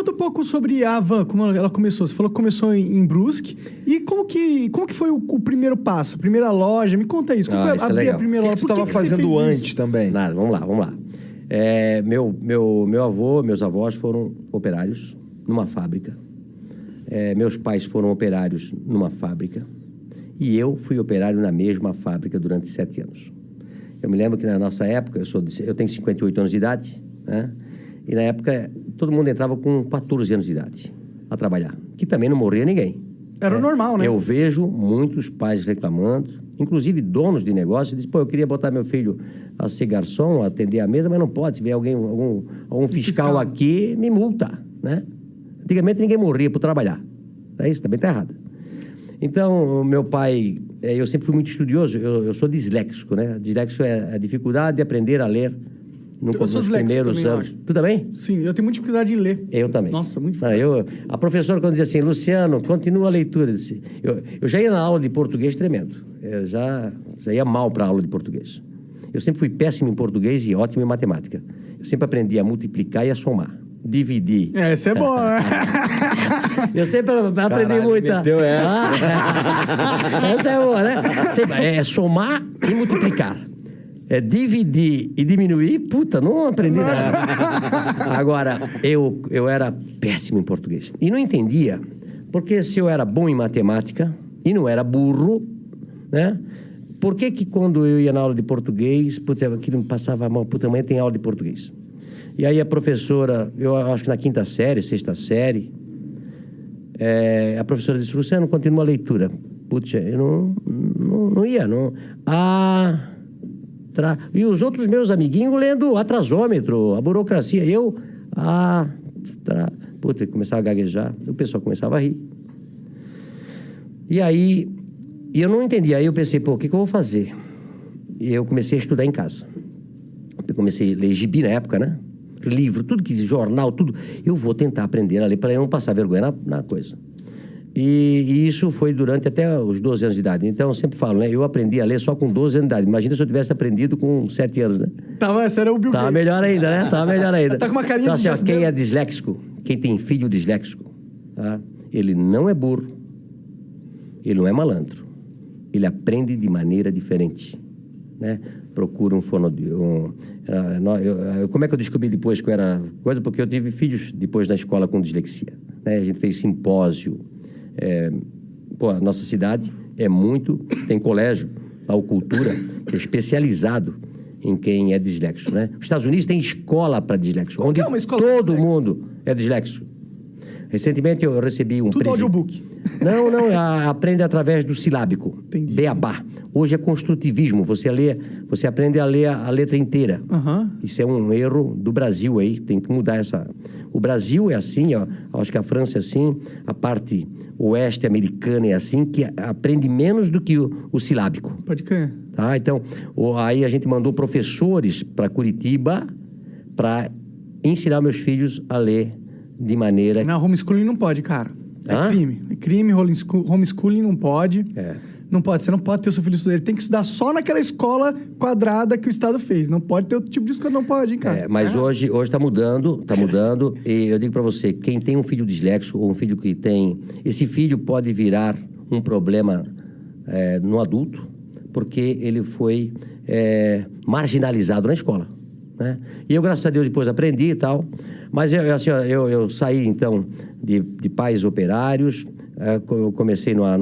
conta um pouco sobre a Havan, como ela começou. Você falou que começou em Brusque. E como que foi o primeiro passo? A primeira loja? Me conta isso. Como foi isso é abrir legal. a primeira loja? O que você estava fazendo antes também? Nada, vamos lá. Meu avô, meus avós foram operários numa fábrica. Meus pais foram operários numa fábrica. E eu fui operário na mesma fábrica durante 7 anos. Eu me lembro que na nossa época, eu tenho 58 anos de idade, né? E na época, todo mundo entrava com 14 anos de idade a trabalhar. Que também não morria ninguém. Era normal, né? Eu vejo muitos pais reclamando, inclusive donos de negócio, dizem, eu queria botar meu filho a ser garçom, a atender a mesa, mas não pode. Se vier algum fiscal aqui, me multa, né? Antigamente ninguém morria por trabalhar. Isso também está errado. Então, meu pai, eu sempre fui muito estudioso, eu sou disléxico, né? Disléxico é a dificuldade de aprender a ler nos primeiros anos. Tu também? Sim, eu tenho muita dificuldade em ler. Eu também. Nossa, muito difícil. A professora, quando dizia assim, Luciano, continua a leitura. Eu já ia na aula de português tremendo. Eu já ia mal para a aula de português. Eu sempre fui péssimo em português e ótimo em matemática. Eu sempre aprendi a multiplicar e a somar. Dividir. Esse é bom, né? Eu sempre aprendi muito. Essa é boa, né? É somar e multiplicar. Dividir e diminuir, não aprendi nada. Agora, eu era péssimo em português. E não entendia, porque se eu era bom em matemática e não era burro, né? Por que quando eu ia na aula de português, aquilo me passava mal, amanhã tem aula de português. E aí a professora, eu acho que na 5ª série, 6ª série, a professora disse, Luciano, continua a leitura. Eu não ia, não. E os outros meus amiguinhos lendo atrasômetro, a burocracia. E eu, começava a gaguejar, o pessoal começava a rir. E aí, eu não entendia. Aí eu pensei, o que eu vou fazer? E eu comecei a estudar em casa. Eu comecei a ler gibi na época, né? Livro, tudo que jornal, tudo. Eu vou tentar aprender a ler para eu não passar vergonha na coisa. E isso foi durante até os 12 anos de idade. Então, eu sempre falo, né? Eu aprendi a ler só com 12 anos de idade. Imagina se eu tivesse aprendido com 7 anos, né? Esse era o Bill Gates. Tava melhor ainda, né? Tava melhor ainda. Tá com uma carinha então, assim, quem é disléxico, quem tem filho disléxico, tá? Ele não é burro, ele não é malandro. Ele aprende de maneira diferente, né? Procura um fonoaudiólogo. Como é que eu descobri depois que eu era coisa? Porque eu tive filhos depois na escola com dislexia, né? A gente fez simpósio. A nossa cidade tem colégio, lá o Cultura, que é especializado em quem é disléxico, né? Os Estados Unidos tem escola para disléxico, onde todo mundo é disléxico. Recentemente eu recebi um Tudo audiobook. Não, aprende através do silábico. Entendi. Beabá. Hoje é construtivismo, você aprende a ler a letra inteira. Uhum. Isso é um erro do Brasil aí, tem que mudar essa... O Brasil é assim, acho que a França é assim, a parte oeste americana é assim, que aprende menos do que o silábico. Pode crer. Tá? Então, aí a gente mandou professores para Curitiba para ensinar meus filhos a ler de maneira... Não, homeschooling não pode, cara. Crime. É crime, homeschooling não pode. Não pode, você não pode ter o seu filho estudar. Ele tem que estudar só naquela escola quadrada que o Estado fez. Não pode ter outro tipo de escola, não pode, hein, cara. Mas hoje está mudando, e eu digo para você, quem tem um filho disléxico ou um filho que tem... Esse filho pode virar um problema no adulto, porque ele foi marginalizado na escola, né? E eu, graças a Deus, depois aprendi e tal. Mas eu saí, então, de pais operários, eu comecei numa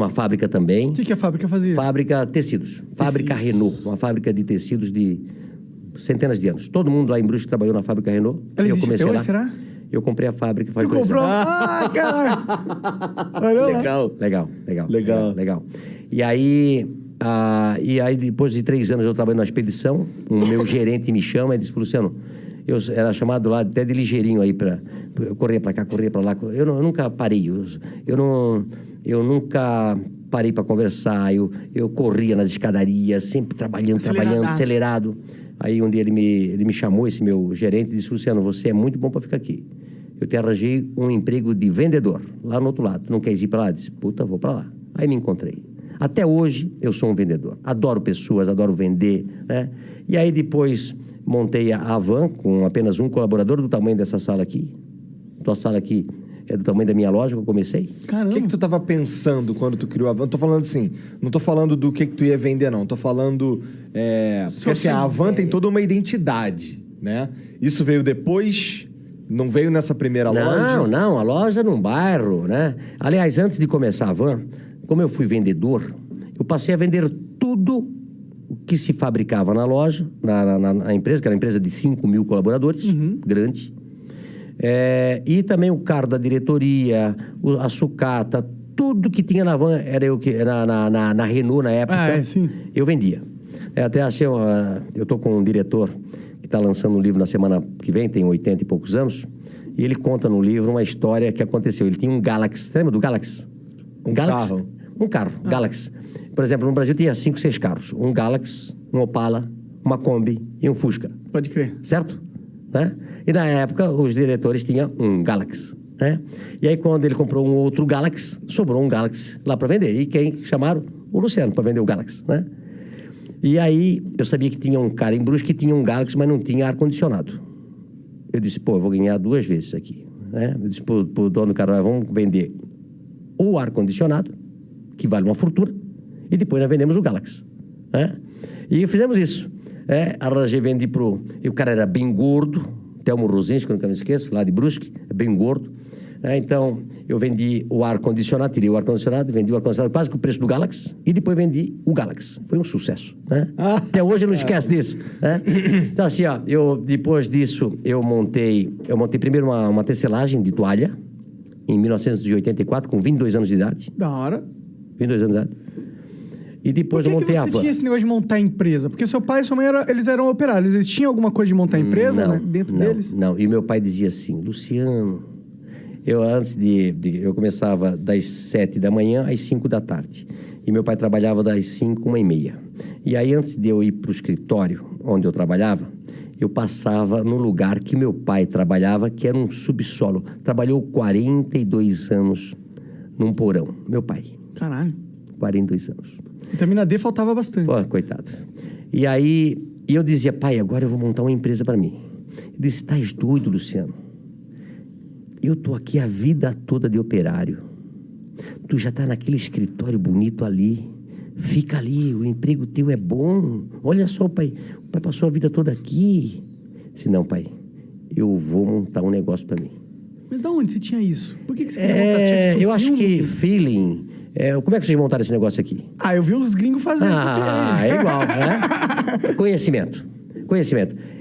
fábrica também. O que a fábrica fazia? Fábrica tecidos. Fábrica Renault. Uma fábrica de tecidos de centenas de anos. Todo mundo lá em Brusque trabalhou na fábrica Renault. Eu comecei lá. Será? Eu comprei a fábrica faz 2 anos. Tu comprou? Caralho! Legal. E aí, depois de 3 anos eu trabalhei numa expedição, o meu gerente me chama e disse, Luciano, eu era chamado lá até de ligeirinho aí eu corria para cá, corria para lá. Eu nunca parei. Eu nunca parei para conversar. Eu corria nas escadarias, sempre trabalhando, acelerado. Aí um dia ele me chamou, esse meu gerente, e disse, Luciano, você é muito bom para ficar aqui. Eu te arranjei um emprego de vendedor, lá no outro lado. Tu não queres ir para lá? Eu disse, vou para lá. Aí me encontrei. Até hoje eu sou um vendedor. Adoro pessoas, adoro vender, né? E aí depois montei a Van com apenas um colaborador do tamanho dessa sala aqui. Tua sala aqui é do tamanho da minha loja que eu comecei. O Caramba. que tu tava pensando quando tu criou a Van? Tô falando assim, não tô falando do que tu ia vender, não. Tô falando... porque assim, a Van tem toda uma identidade, né? Isso veio depois... Não veio nessa primeira loja? Não, a loja num bairro, né? Aliás, antes de começar a Van, como eu fui vendedor, eu passei a vender tudo o que se fabricava na loja, na empresa, que era uma empresa de 5 mil colaboradores, grande. E também o carro da diretoria, a sucata, tudo que tinha na Van, era eu que na Renault na época, sim. eu vendia. Até achei, eu tô com um diretor que está lançando um livro na semana que vem, tem 80 e poucos anos, e ele conta no livro uma história que aconteceu. Ele tinha um Galaxy, lembra do Galaxy? Carro? Um carro, Galaxy. Por exemplo, no Brasil tinha 5, 6 carros. Um Galaxy, um Opala, uma Kombi e um Fusca. Pode crer. Certo? Né? E na época, os diretores tinham um Galaxy. Né? E aí, quando ele comprou um outro Galaxy, sobrou um Galaxy lá para vender. E quem chamaram? O Luciano, para vender o Galaxy. Né? E aí, eu sabia que tinha um cara em Brusque que tinha um Galaxy, mas não tinha ar-condicionado. Eu disse, eu vou ganhar 2 vezes aqui. Né? Eu disse pro dono do cara, vamos vender o ar-condicionado, que vale uma fortuna, e depois nós vendemos o Galaxy. Né? E fizemos isso. Arranjei, vendi pro... E o cara era bem gordo, Telmo Rosinski, que eu nunca me esqueço, lá de Brusque, bem gordo. Então, eu vendi o ar-condicionado, tirei o ar-condicionado, vendi o ar-condicionado quase com o preço do Galaxy, e depois vendi o Galaxy. Foi um sucesso. Né? Até hoje eu não esqueço disso. Né? Então, assim, depois disso, eu montei primeiro uma tecelagem de toalha, em 1984, com 22 anos de idade. Da hora. 22 anos de idade. E depois eu montei a Van. Por que você tinha esse negócio de montar empresa? Porque seu pai e sua mãe, eles eram operários. Eles tinham alguma coisa de montar empresa, né, dentro deles? Não, e meu pai dizia assim, Luciano, eu começava das 7 da manhã às 5 da tarde. E meu pai trabalhava das 5, 1h30. E aí, antes de eu ir para o escritório onde eu trabalhava, eu passava no lugar que meu pai trabalhava, que era um subsolo. Trabalhou 42 anos num porão. Meu pai. Caralho. 42 anos. Vitamina D faltava bastante. Pô, coitado. E aí, eu dizia, pai, agora eu vou montar uma empresa para mim. Ele disse, estás doido, Luciano? Eu tô aqui a vida toda de operário. Tu já tá naquele escritório bonito ali. Fica ali, o emprego teu é bom. Olha só, pai, o pai passou a vida toda aqui. Disse, não, pai, eu vou montar um negócio para mim. Mas de onde você tinha isso? Por que você queria montar? Você tinha eu acho que feeling... como é que vocês montaram esse negócio aqui? Eu vi os gringos fazendo. É igual, né? Conhecimento.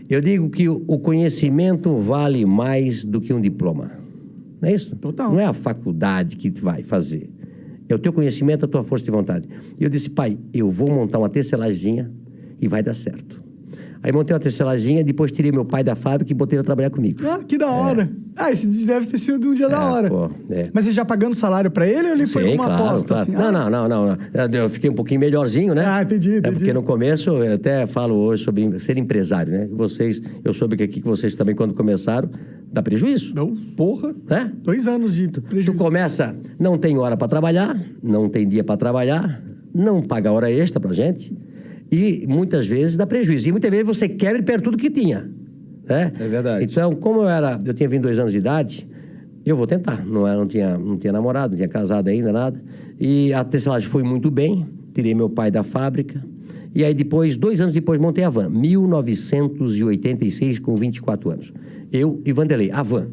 Eu digo que o conhecimento vale mais do que um diploma. Não é isso? Total. Não é a faculdade que vai fazer. É o teu conhecimento, a tua força de vontade. E eu disse, pai, eu vou montar uma tecelaginha e vai dar certo. Aí montei uma tecelaginha, depois tirei meu pai da fábrica e botei ele a trabalhar comigo. Que da hora. Esse deve ter sido um dia da hora. Mas você já pagando salário pra ele ou ele foi uma aposta? Claro. Assim? Não. Eu fiquei um pouquinho melhorzinho, né? Entendi. Porque no começo, eu até falo hoje sobre ser empresário, né? Eu soube que aqui que vocês também, quando começaram, dá prejuízo. Não, porra. Né? 2 anos de prejuízo. Tu começa, não tem hora para trabalhar, não tem dia para trabalhar, não paga hora extra pra gente. E muitas vezes dá prejuízo. E muitas vezes você quebra e perde tudo que tinha. Né? É verdade. Então, como eu tinha 22 anos de idade, eu vou tentar. Não tinha namorado, não tinha casado ainda, nada. E a tecelagem foi muito bem. Tirei meu pai da fábrica. E aí depois, 2 anos depois, montei a Van. 1986, com 24 anos. Eu e Vanderlei. A Van.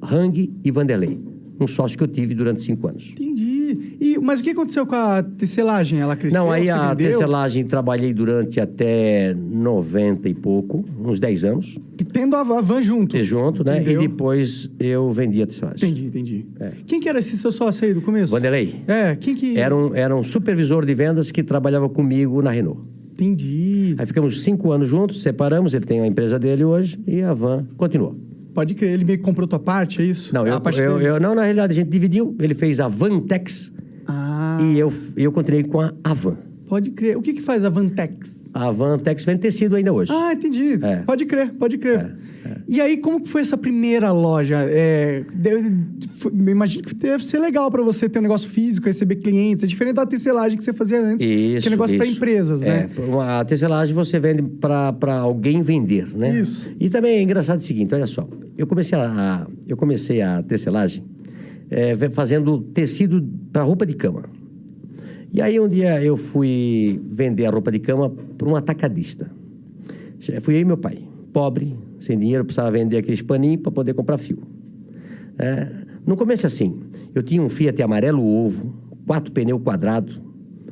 Hang e Vanderlei. Um sócio que eu tive durante 5 anos. Entendi. Mas o que aconteceu com a tecelagem? Ela cresceu? Não, aí a vendeu? tecelagem trabalhei durante até 90 e pouco, uns 10 anos. E tendo a Van junto. Junto, né? Entendeu? E depois eu vendi a tecelagem. Entendi. Quem que era esse seu sócio aí do começo? Vanderlei. Quem que... Era um supervisor de vendas que trabalhava comigo na Renault. Entendi. Aí ficamos 5 anos juntos, separamos, ele tem a empresa dele hoje e a Van continuou. Pode crer, ele meio que comprou tua parte, é isso? Não, não, na realidade a gente dividiu, ele fez a Vantex e eu continuei com a Van. Pode crer. O que faz a Vantex? A Vantex vende tecido ainda hoje. Entendi. Pode crer. E aí, como que foi essa primeira loja? Me imagino que deve ser legal para você ter um negócio físico, receber clientes. É diferente da tecelagem que você fazia antes, que é negócio para empresas, né? A tecelagem você vende para alguém vender, né? Isso. E também é engraçado o seguinte, olha só. Eu comecei a tecelagem fazendo tecido para roupa de cama. E aí, um dia, eu fui vender a roupa de cama para um atacadista. Fui eu e meu pai. Pobre, sem dinheiro, precisava vender aqueles paninhos para poder comprar fio. No começo, assim, eu tinha um Fiat amarelo ovo, 4 pneus quadrados,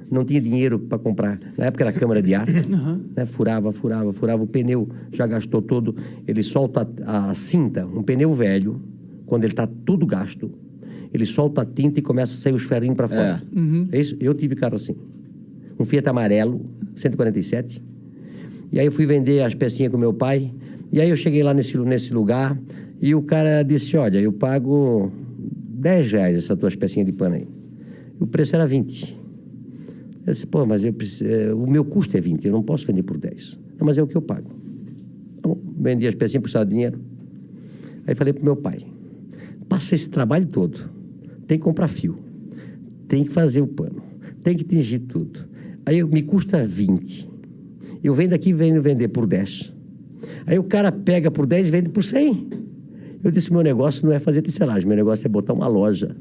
não tinha dinheiro para comprar. Na época era câmara de ar, né? Furava, o pneu já gastou todo. Ele solta a cinta, um pneu velho, quando ele está tudo gasto, ele solta a tinta e começa a sair os ferrinhos para fora. É isso? Eu tive carro assim. Um Fiat amarelo, 147. E aí eu fui vender as pecinhas com meu pai. E aí eu cheguei lá nesse lugar e o cara disse, olha, eu pago R$10 essas tuas pecinhas de pano aí. E o preço era 20. Eu disse, pô, mas o meu custo é 20, eu não posso vender por 10. Não, mas é o que eu pago. Então, vendi as pecinhas por de dinheiro. Aí falei pro meu pai, passa esse trabalho todo, tem que comprar fio, tem que fazer o pano, tem que tingir tudo. Aí me custa 20. Eu venho daqui e venho vender por 10. Aí o cara pega por 10 e vende por 100. Eu disse, meu negócio não é fazer tecelagem, meu negócio é botar uma loja.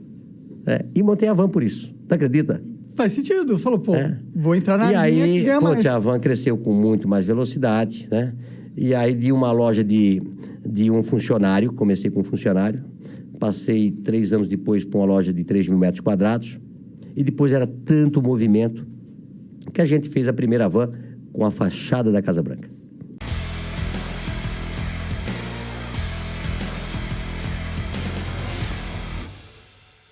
E montei a Van por isso. Tu acredita? Faz sentido. Falou, pô, vou entrar na linha que ganha mais. E aí, a Van cresceu com muito mais velocidade, né? E aí, de uma loja de um funcionário, comecei com um funcionário, passei 3 anos depois para uma loja de 3.000 metros quadrados, e depois era tanto movimento que a gente fez a primeira Van com a fachada da Casa Branca.